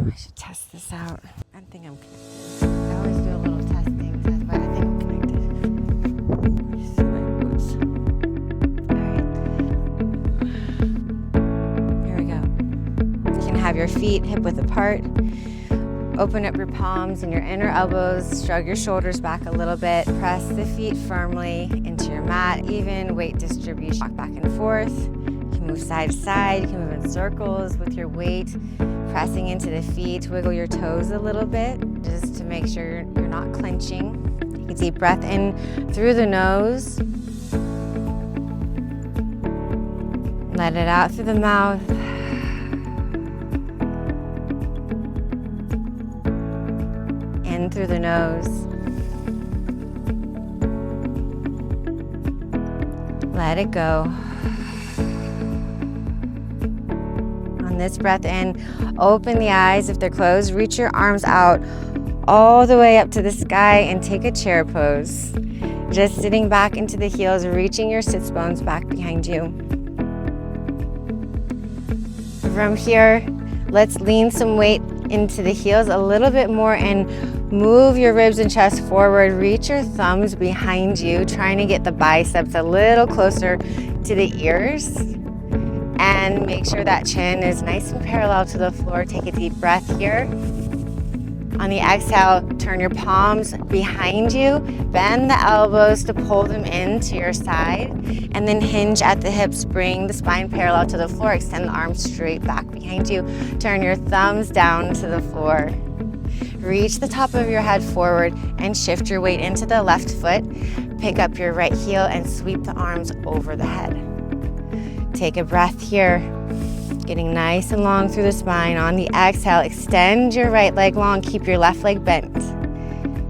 I should test this out. I think I'm connected. I always do a little testing test, but I think I'm connected. Let me see my boots. All right. Here we go. You can have your feet hip width apart. Open up your palms and your inner elbows. Shrug your shoulders back a little bit. Press the feet firmly into your mat. Even weight distribution. Walk back and forth. You can move side to side. You can move in circles with your weight. Pressing into the feet, wiggle your toes a little bit just to make sure you're not clenching. Take a deep breath in through the nose. Let it out through the mouth. In through the nose. Let it go. This breath in, open the eyes if they're closed, reach your arms out all the way up to the sky and take a chair pose. Just sitting back into the heels, reaching your sits bones back behind you. From here, let's lean some weight into the heels a little bit more and move your ribs and chest forward. Reach your thumbs behind you, trying to get the biceps a little closer to the ears. And make sure that chin is nice and parallel to the floor. Take a deep breath here. On the exhale, turn your palms behind you. Bend the elbows to pull them into your side. And then hinge at the hips. Bring the spine parallel to the floor. Extend the arms straight back behind you. Turn your thumbs down to the floor. Reach the top of your head forward and shift your weight into the left foot. Pick up your right heel and sweep the arms over the head. Take a breath here, getting nice and long through the spine. On the exhale, extend your right leg long, keep your left leg bent.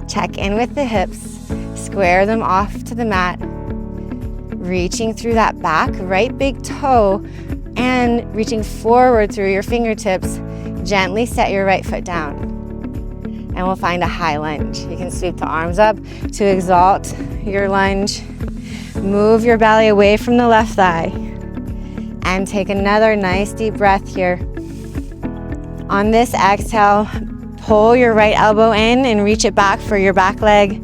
Check in with the hips, square them off to the mat. Reaching through that back, right big toe, and reaching forward through your fingertips. Gently set your right foot down. And we'll find a high lunge. You can sweep the arms up to exalt your lunge. Move your belly away from the left thigh. And take another nice deep breath here. On this exhale, pull your right elbow in and reach it back for your back leg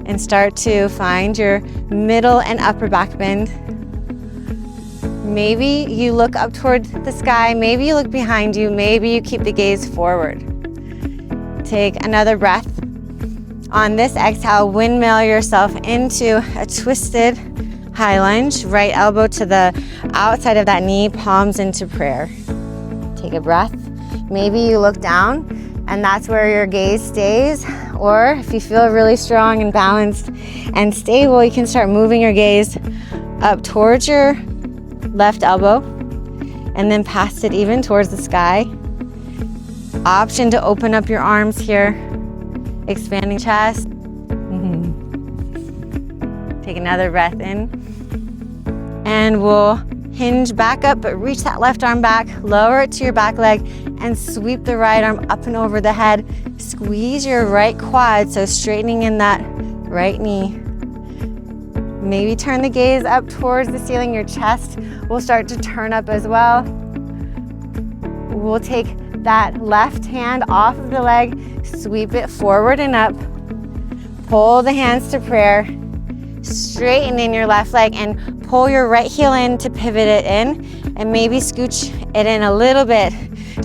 and start to find your middle and upper back bend. Maybe you look up toward the sky, maybe you look behind you, maybe you keep the gaze forward. Take another breath. On this exhale, windmill yourself into a twisted high lunge, right elbow to the outside of that knee, palms into prayer. Take a breath. Maybe you look down and that's where your gaze stays. Or if you feel really strong and balanced and stable, you can start moving your gaze up towards your left elbow and then past it even towards the sky. Option to open up your arms here, expanding chest. Take another breath in. And we'll hinge back up, but reach that left arm back, lower it to your back leg, and sweep the right arm up and over the head. Squeeze your right quad, so straightening in that right knee. Maybe turn the gaze up towards the ceiling. Your chest will start to turn up as well. We'll take that left hand off of the leg, sweep it forward and up. Pull the hands to prayer. Straighten in your left leg and pull your right heel in to pivot it in, and maybe scooch it in a little bit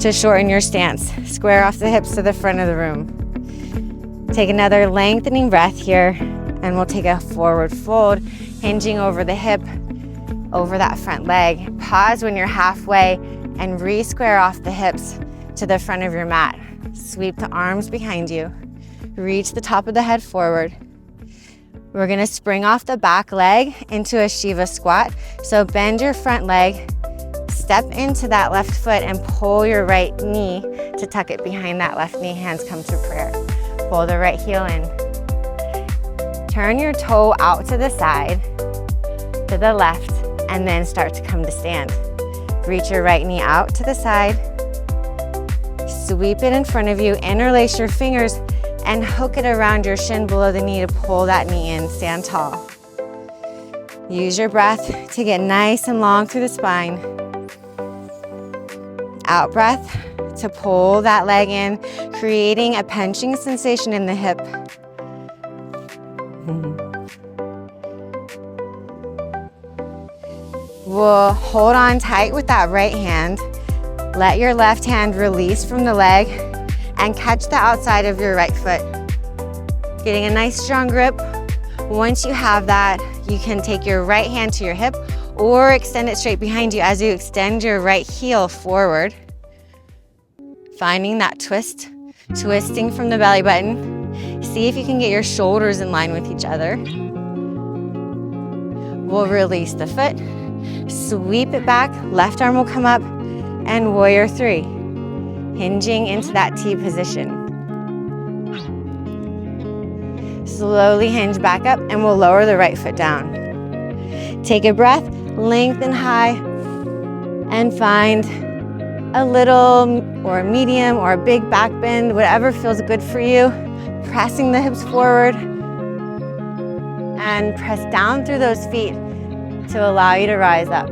to shorten your stance. Square off the hips to the front of the room. Take another lengthening breath here, and we'll take a forward fold, hinging over the hip, over that front leg. Pause when you're halfway and re-square off the hips to the front of your mat. Sweep the arms behind you. Reach the top of the head forward. We're gonna spring off the back leg into a Shiva squat. So bend your front leg, step into that left foot and pull your right knee to tuck it behind that left knee. Hands come to prayer. Pull the right heel in. Turn your toe out to the side, to the left, and then start to come to stand. Reach your right knee out to the side. Sweep it in front of you, interlace your fingers, and hook it around your shin below the knee to pull that knee in. Stand tall. Use your breath to get nice and long through the spine. Out breath to pull that leg in, creating a pinching sensation in the hip. We'll hold on tight with that right hand. Let your left hand release from the leg and catch the outside of your right foot. Getting a nice strong grip. Once you have that, you can take your right hand to your hip or extend it straight behind you as you extend your right heel forward. Finding that twist, twisting from the belly button. See if you can get your shoulders in line with each other. We'll release the foot, sweep it back, left arm will come up, and warrior three, hinging into that T position. Slowly hinge back up and we'll lower the right foot down. Take a breath, lengthen high, and find a little or a medium or a big back bend, whatever feels good for you. Pressing the hips forward and press down through those feet to allow you to rise up.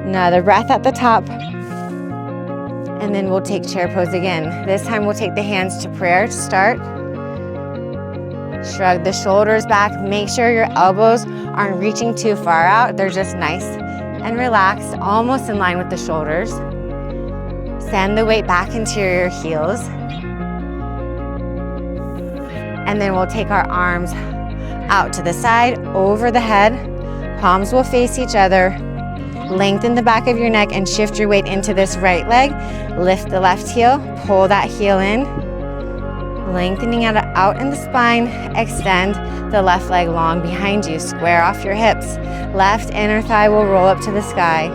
Another breath at the top. And then we'll take chair pose again. This time we'll take the hands to prayer to start. Shrug the shoulders back. Make sure your elbows aren't reaching too far out. They're just nice and relaxed, almost in line with the shoulders. Send the weight back into your heels. And then we'll take our arms out to the side, over the head. Palms will face each other. Lengthen the back of your neck and shift your weight into this right leg. Lift the left heel, pull that heel in. Lengthening it out in the spine. Extend the left leg long behind you. Square off your hips. Left inner thigh will roll up to the sky.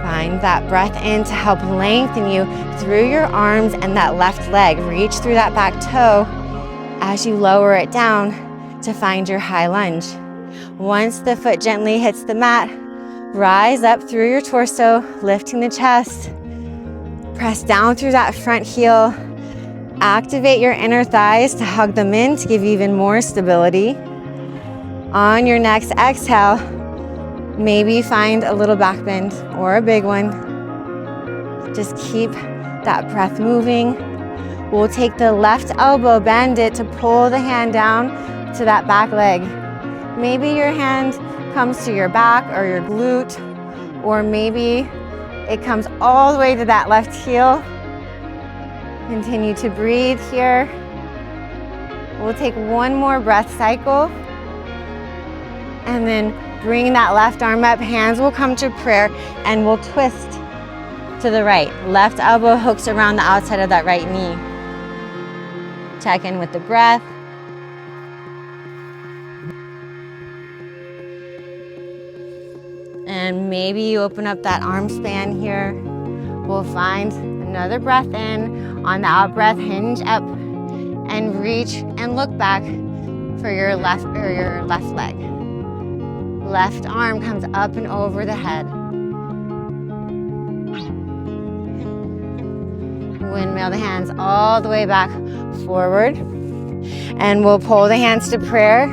Find that breath in to help lengthen you through your arms and that left leg. Reach through that back toe as you lower it down to find your high lunge. Once the foot gently hits the mat, rise up through your torso, lifting the chest. Press down through that front heel. Activate your inner thighs to hug them in to give you even more stability. On your next exhale, maybe find a little back bend or a big one. Just keep that breath moving. We'll take the left elbow, bend it to pull the hand down to that back leg. Maybe your hand comes to your back or your glute, or maybe it comes all the way to that left heel. Continue to breathe here. We'll take one more breath cycle. And then bring that left arm up. Hands will come to prayer and we'll twist to the right. Left elbow hooks around the outside of that right knee. Check in with the breath. And maybe you open up that arm span here. We'll find another breath in. On the out breath, hinge up and reach and look back for your left leg. Left arm comes up and over the head. Windmill the hands all the way back forward. And we'll pull the hands to prayer.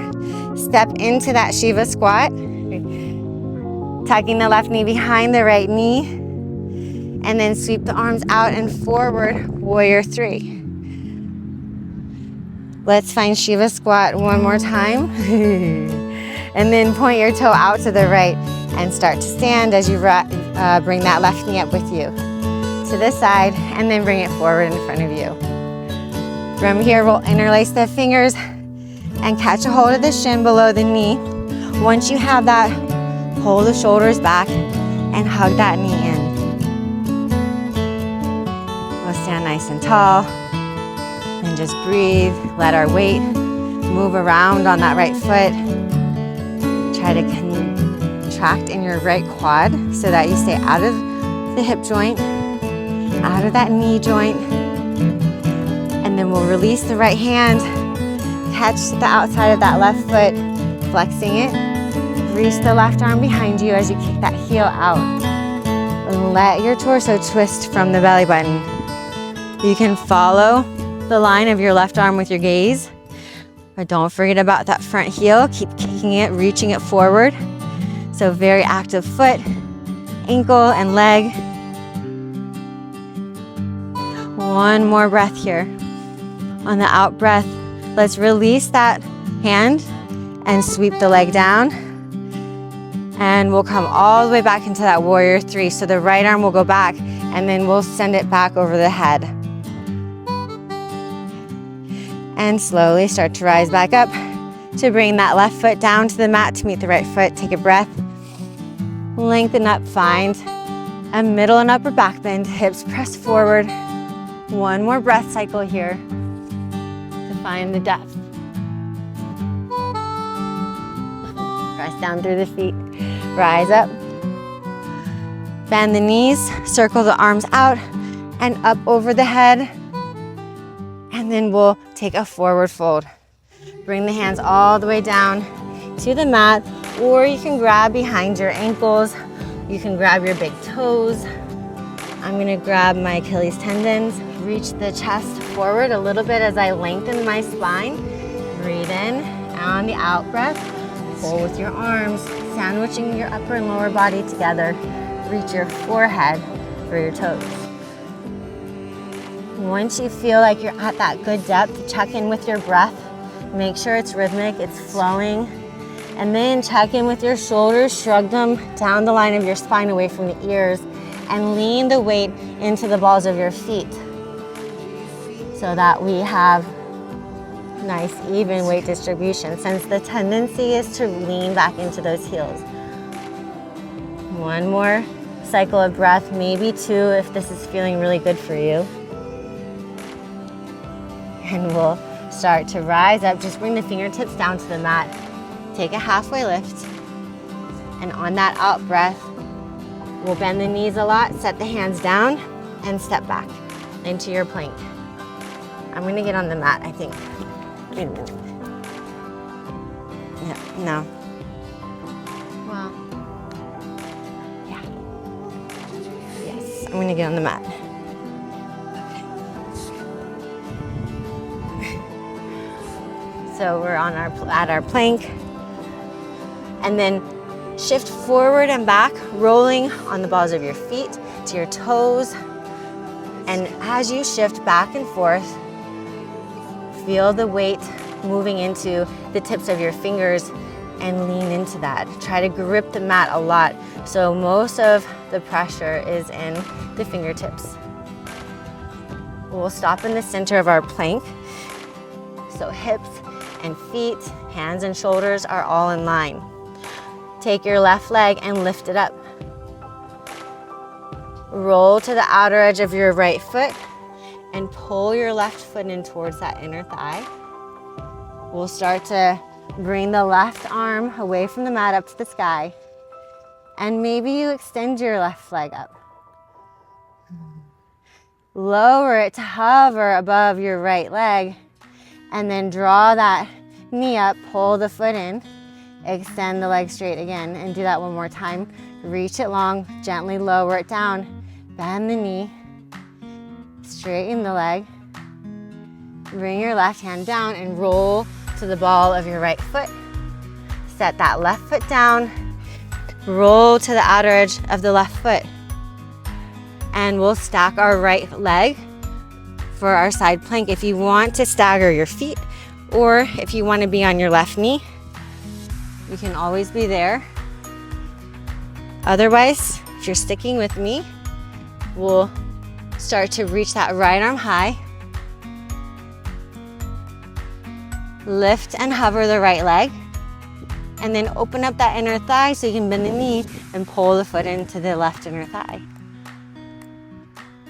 Step into that Shiva squat. Tucking the left knee behind the right knee. And then sweep the arms out and forward, warrior three. Let's find Shiva squat one more time. And then point your toe out to the right and start to stand as you bring that left knee up with you to this side and then bring it forward in front of you. From here, we'll interlace the fingers and catch a hold of the shin below the knee. Once you have that, pull the shoulders back and hug that knee in. We'll stand nice and tall and just breathe. Let our weight move around on that right foot. Try to contract in your right quad so that you stay out of the hip joint, out of that knee joint. And then we'll release the right hand, catch the outside of that left foot, flexing it. Reach the left arm behind you as you kick that heel out. And let your torso twist from the belly button. You can follow the line of your left arm with your gaze, but don't forget about that front heel. Keep kicking it, reaching it forward. So very active foot, ankle, and leg. One more breath here. On the out breath, let's release that hand and sweep the leg down. And we'll come all the way back into that warrior three. So the right arm will go back and then we'll send it back over the head. And slowly start to rise back up to bring that left foot down to the mat to meet the right foot. Take a breath. Lengthen up, find a middle and upper back bend. Hips press forward. One more breath cycle here to find the depth. Press down through the feet. Rise up. Bend the knees, circle the arms out and up over the head. And then we'll take a forward fold. Bring the hands all the way down to the mat, or you can grab behind your ankles. You can grab your big toes. I'm gonna grab my Achilles tendons. Reach the chest forward a little bit as I lengthen my spine. Breathe in, and on the out breath, pull with your arms, sandwiching your upper and lower body together. Reach your forehead for your toes. Once you feel like you're at that good depth, check in with your breath. Make sure it's rhythmic, it's flowing. And then check in with your shoulders, shrug them down the line of your spine away from the ears, and lean the weight into the balls of your feet so that we have nice even weight distribution, since the tendency is to lean back into those heels. One more cycle of breath, maybe two if this is feeling really good for you. And we'll start to rise up. Just bring the fingertips down to the mat. Take a halfway lift. And on that out breath, we'll bend the knees a lot, set the hands down, and step back into your plank. I'm gonna get on the mat, I think. Wait a minute. Yeah, no. Well, yeah. Yes, I'm gonna get on the mat. So we're on at our plank, and then shift forward and back, rolling on the balls of your feet to your toes. And as you shift back and forth, feel the weight moving into the tips of your fingers and lean into that. Try to grip the mat a lot, so most of the pressure is in the fingertips. We'll stop in the center of our plank. So hips and feet, hands and shoulders are all in line. Take your left leg and lift it up. Roll to the outer edge of your right foot and pull your left foot in towards that inner thigh. We'll start to bring the left arm away from the mat up to the sky. And maybe you extend your left leg up. Lower it to hover above your right leg, and then draw that knee up, pull the foot in, extend the leg straight again, and do that one more time. Reach it long, gently lower it down, bend the knee, straighten the leg, bring your left hand down and roll to the ball of your right foot. Set that left foot down, roll to the outer edge of the left foot, and we'll stack our right leg for our side plank. If you want to stagger your feet, or if you want to be on your left knee, you can always be there. Otherwise, if you're sticking with me, we'll start to reach that right arm high. Lift and hover the right leg, and then open up that inner thigh so you can bend the knee and pull the foot into the left inner thigh.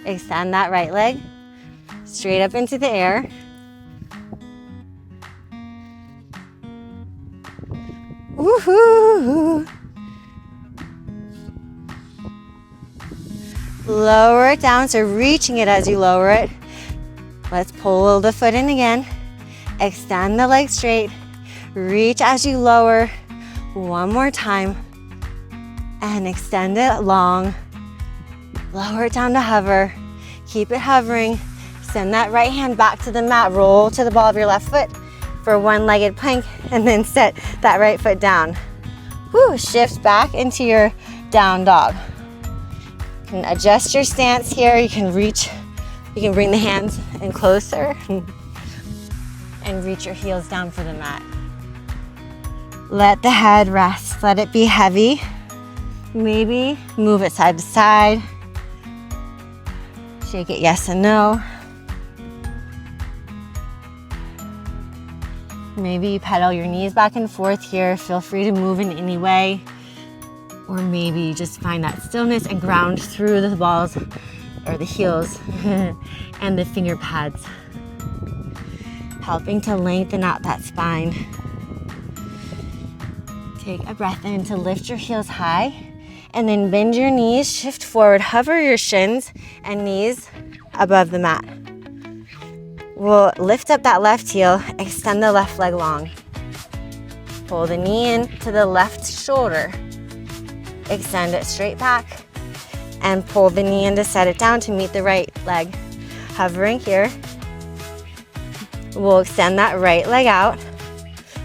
Extend that right leg straight up into the air. Woohoo! Lower it down, so reaching it as you lower it. Let's pull the foot in again. Extend the leg straight. Reach as you lower. One more time. And extend it long. Lower it down to hover. Keep it hovering. Send that right hand back to the mat. Roll to the ball of your left foot for one-legged plank, and then set that right foot down. Woo, shift back into your down dog. You can adjust your stance here. You can reach You can bring the hands in closer and reach your heels down for the mat. Let the head rest, let it be heavy. Maybe move it side to side. Shake it yes and no. Maybe you pedal your knees back and forth here. Feel free to move in any way. Or maybe you just find that stillness and ground through the balls or the heels and the finger pads, helping to lengthen out that spine. Take a breath in to lift your heels high, and then bend your knees, shift forward, hover your shins and knees above the mat. We'll lift up that left heel, extend the left leg long. Pull the knee in to the left shoulder. Extend it straight back and pull the knee in to set it down to meet the right leg. Hovering here. We'll extend that right leg out,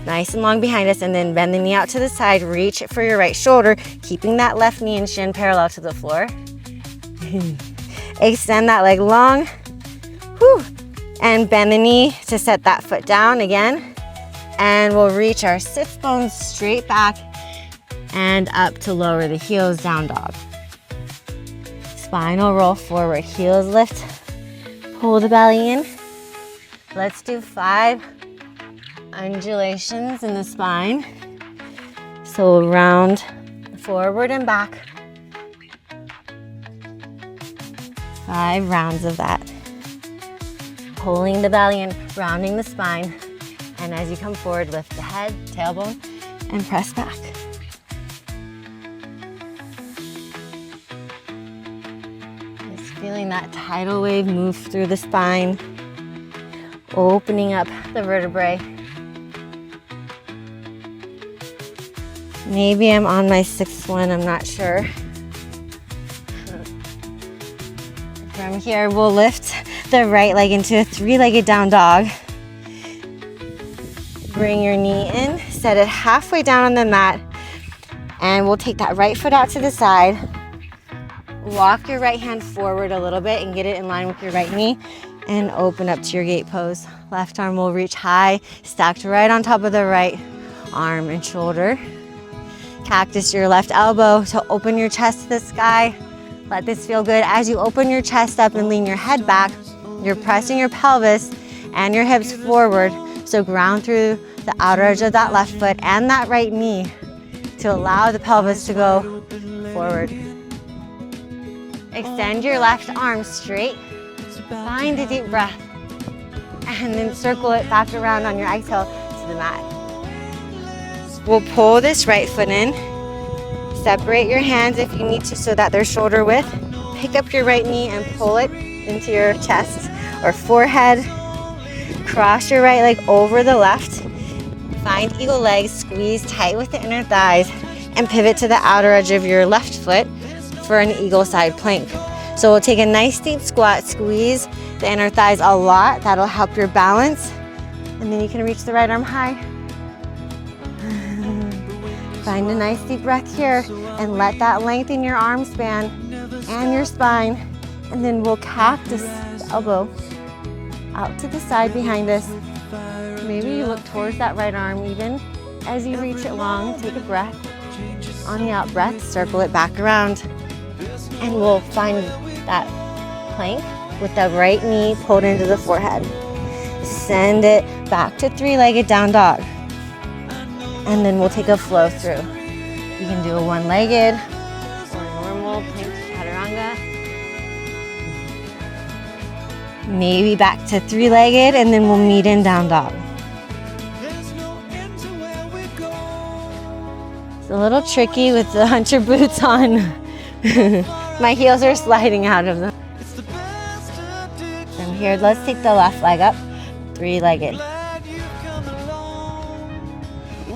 nice and long behind us, and then bend the knee out to the side, reach it for your right shoulder, keeping that left knee and shin parallel to the floor. Extend that leg long. Whew. And bend the knee to set that foot down again. And we'll reach our sits bones straight back and up to lower the heels, down dog. Spine will roll forward, heels lift, pull the belly in. Let's do 5 undulations in the spine. So we'll round forward and back. 5 rounds of that. Pulling the belly in, rounding the spine. And as you come forward, lift the head, tailbone, and press back. Just feeling that tidal wave move through the spine, opening up the vertebrae. Maybe I'm on my 6th one, I'm not sure. From here, we'll lift the right leg into a 3-legged down dog. Bring your knee in, set it halfway down on the mat, and we'll take that right foot out to the side. Walk your right hand forward a little bit and get it in line with your right knee, and open up to your gate pose. Left arm will reach high, stacked right on top of the right arm and shoulder. Cactus your left elbow to open your chest to the sky. Let this feel good. As you open your chest up and lean your head back, you're pressing your pelvis and your hips forward. So ground through the outer edge of that left foot and that right knee to allow the pelvis to go forward. Extend your left arm straight. Find a deep breath. And then circle it back around on your exhale to the mat. We'll pull this right foot in. Separate your hands if you need to so that they're shoulder width. Pick up your right knee and pull it into your chest or forehead. Cross your right leg over the left. Find eagle legs, squeeze tight with the inner thighs, and pivot to the outer edge of your left foot for an eagle side plank. So we'll take a nice deep squat, squeeze the inner thighs a lot. That'll help your balance. And then you can reach the right arm high. Find a nice deep breath here and let that lengthen your arm span and your spine. And then we'll cactus the elbow out to the side behind us. Maybe you look towards that right arm even. As you reach it long, take a breath. On the out breath, circle it back around. And we'll find that plank with the right knee pulled into the forehead. Send it back to 3-legged down dog. And then we'll take a flow through. You can do a 1-legged or a normal plank chaturanga. Maybe back to 3-legged, and then we'll meet in down dog. It's a little tricky with the hunter boots on. My heels are sliding out of them. From here, let's take the left leg up, 3-legged.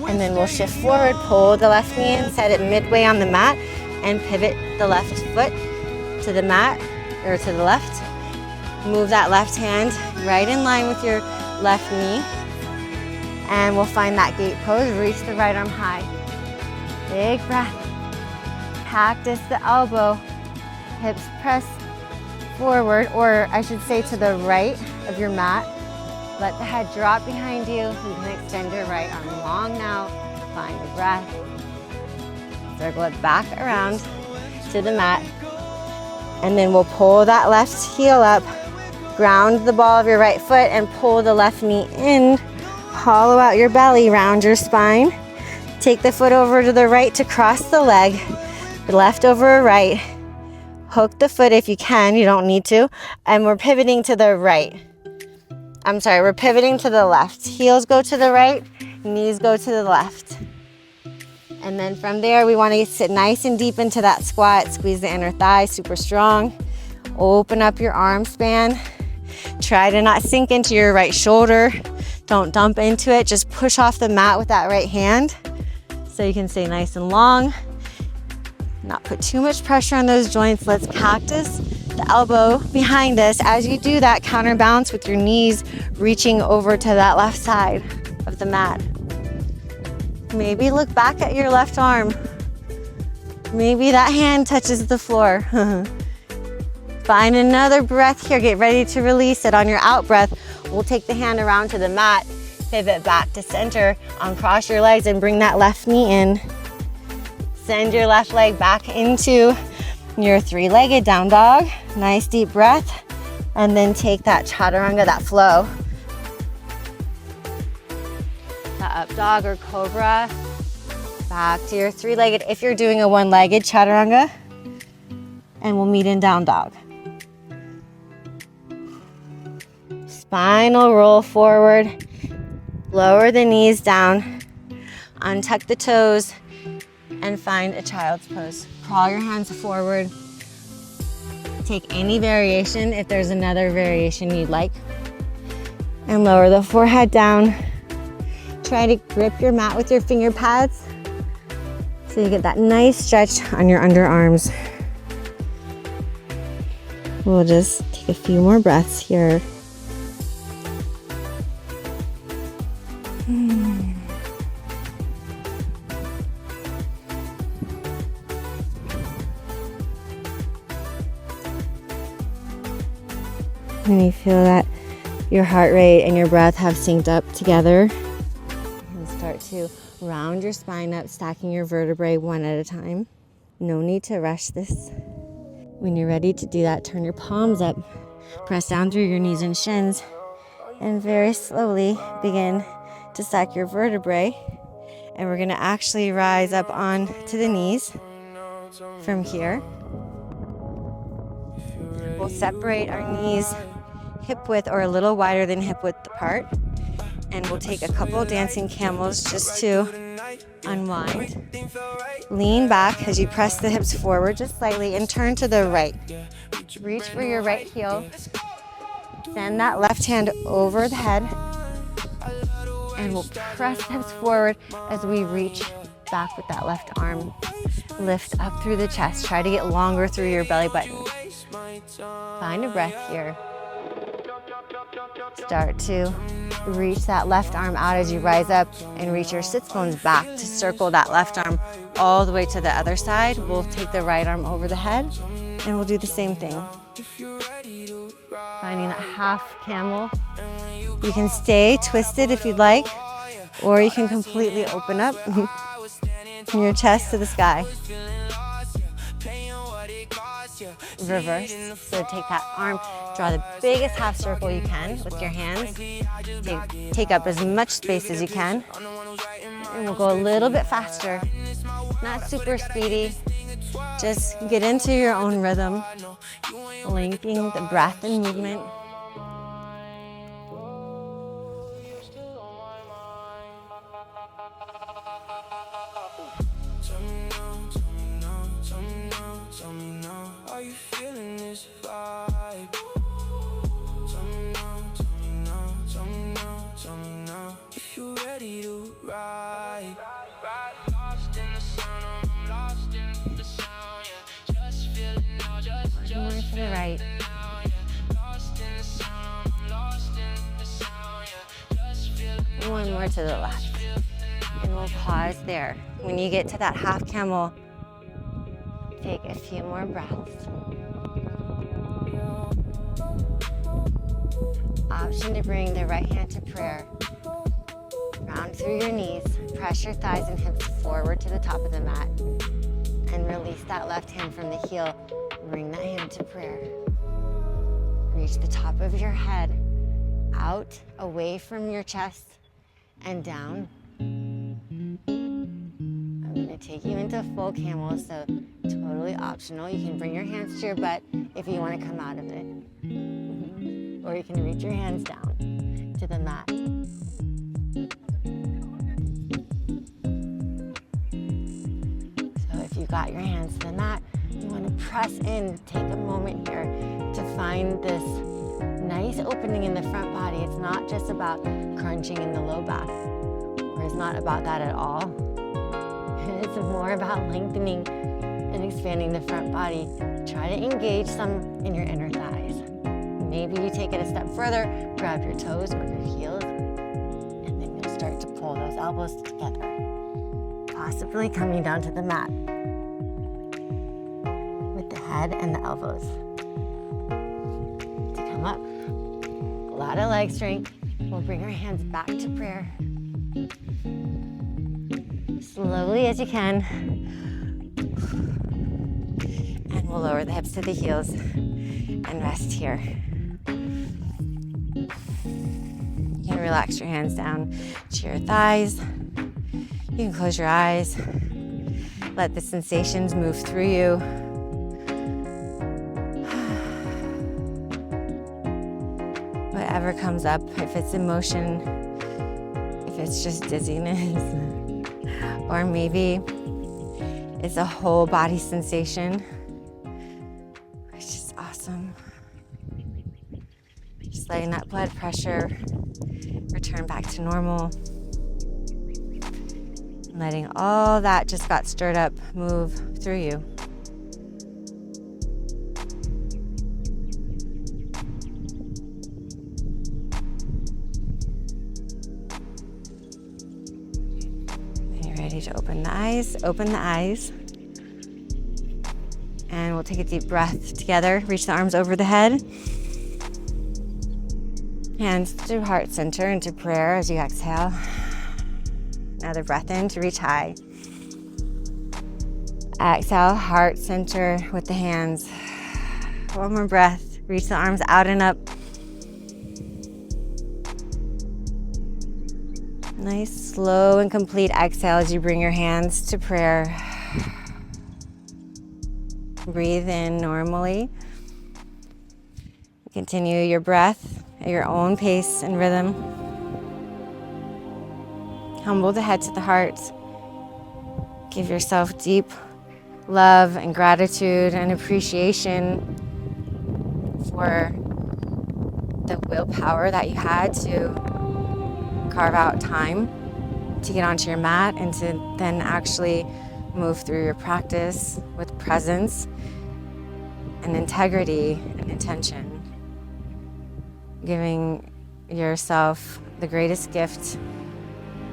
And then we'll shift forward, pull the left knee in, set it midway on the mat, and pivot the left foot to the mat, or to the left. Move that left hand right in line with your left knee. And we'll find that gate pose, reach the right arm high. Big breath. Cactus the elbow, hips press forward, or I should say to the right of your mat. Let the head drop behind you. You can extend your right arm long now. Find a breath. Circle it back around to the mat. And then we'll pull that left heel up, ground the ball of your right foot, and pull the left knee in. Hollow out your belly, round your spine. Take the foot over to the right to cross the leg. Left over right. Hook the foot if you can, you don't need to. And we're pivoting to the right. We're pivoting to the left. Heels go to the right, knees go to the left. And then from there, we want to sit nice and deep into that squat. Squeeze the inner thigh, super strong. Open up your arm span. Try to not sink into your right shoulder. Don't dump into it. Just push off the mat with that right hand so you can stay nice and long. Not put too much pressure on those joints. Let's cactus the elbow behind us. As you do that, counterbalance with your knees reaching over to that left side of the mat. Maybe look back at your left arm. Maybe that hand touches the floor. Find another breath here. Get ready to release it. On your out breath, we'll take the hand around to the mat, pivot back to center, uncross your legs and bring that left knee in. Send your left leg back into your three-legged down dog. Nice deep breath. And then take that chaturanga, that flow. The up dog or cobra. Back to your three-legged if you're doing a one-legged chaturanga. And we'll meet in down dog. Spinal roll forward. Lower the knees down. Untuck the toes. And find a child's pose. Crawl your hands forward. Take any variation if there's another variation you'd like. And lower the forehead down. Try to grip your mat with your finger pads so you get that nice stretch on your underarms. We'll just take a few more breaths here. When you feel that your heart rate and your breath have synced up together, and start to round your spine up, stacking your vertebrae one at a time. No need to rush this. When you're ready to do that, turn your palms up, press down through your knees and shins, and very slowly begin to stack your vertebrae. And we're gonna actually rise up on to the knees from here. We'll separate our knees hip width or a little wider than hip width apart. And we'll take a couple dancing camels just to unwind. Lean back as you press the hips forward just slightly and turn to the right. Reach for your right heel. Send that left hand over the head. And we'll press the hips forward as we reach back with that left arm. Lift up through the chest. Try to get longer through your belly button. Find a breath here. Start to reach that left arm out as you rise up and reach your sits bones back to circle that left arm all the way to the other side. We'll take the right arm over the head and we'll do the same thing. Finding that half camel. You can stay twisted if you'd like, or you can completely open up from your chest to the sky. Reverse. So take that arm, draw the biggest half circle you can with your hands. Take up as much space as you can. And we'll go a little bit faster. Not super speedy. Just get into your own rhythm, linking the breath and movement. Are you feeling this vibe? Tell me now, if you're ready to ride. Lost in the sound, I'm lost in the sound, yeah. Just feeling now, just more to the right. Lost in the sound, I'm lost in the sound, yeah. Just feeling. One more to the left. And we'll pause there. When you get to that half camel, take a few more breaths. option to bring the right hand to prayer. Round through your knees, press your thighs and hips forward to the top of the mat, and release that left hand from the heel. Bring that hand to prayer. Reach the top of your head, out, away from your chest, and down. I'm gonna take you into full camel, so totally optional. You can bring your hands to your butt if you wanna come out of it. Or you can reach your hands down to the mat. So if you got your hands to the mat, you want to press in. Take a moment here to find this nice opening in the front body. It's not just about crunching in the low back, or it's not about that at all. It's more about lengthening and expanding the front body. Try to engage some in your inner thighs. Maybe you take it a step further, grab your toes or your heels, and then you'll start to pull those elbows together, possibly coming down to the mat with the head and the elbows. To come up, a lot of leg strength. We'll bring our hands back to prayer. Slowly as you can. And we'll lower the hips to the heels and rest here. You can relax your hands down to your thighs. You can close your eyes. Let the sensations move through you. Whatever comes up, if it's emotion, if it's just dizziness, or maybe it's a whole body sensation, which is awesome. Just letting that blood pressure return back to normal. Letting all that just got stirred up move through you. Ready to open the eyes, and we'll take a deep breath together. Reach the arms over the head, hands to heart center into prayer as you exhale. Another breath in to reach high. Exhale, heart center with the hands. One more breath, reach the arms out and up. Nice, slow and complete exhale as you bring your hands to prayer. Breathe in normally. Continue your breath at your own pace and rhythm. Humble the head to the heart. Give yourself deep love and gratitude and appreciation for the willpower that you had to carve out time to get onto your mat and to then actually move through your practice with presence and integrity and intention. Giving yourself the greatest gift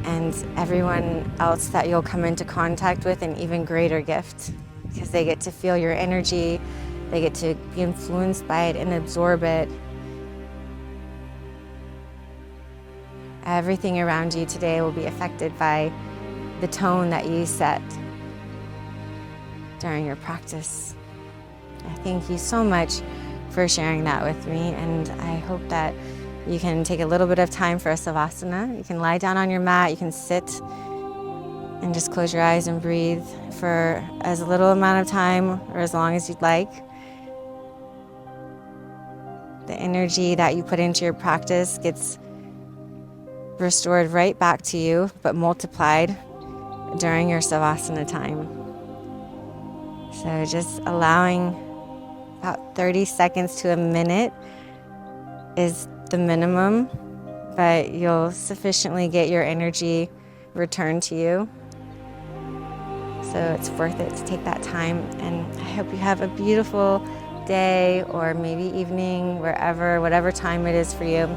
and everyone else that you'll come into contact with an even greater gift, because they get to feel your energy, they get to be influenced by it and absorb it. Everything around you today will be affected by the tone that you set during your practice. I thank you so much for sharing that with me, and I hope that you can take a little bit of time for a savasana. You can lie down on your mat, you can sit and just close your eyes and breathe for as little amount of time or as long as you'd like. The energy that you put into your practice gets restored right back to you, but multiplied during your savasana time. So just allowing about 30 seconds to a minute is the minimum, but you'll sufficiently get your energy returned to you. So it's worth it to take that time, and I hope you have a beautiful day or maybe evening, whatever time it is for you.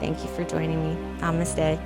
Thank you for joining me. Namaste.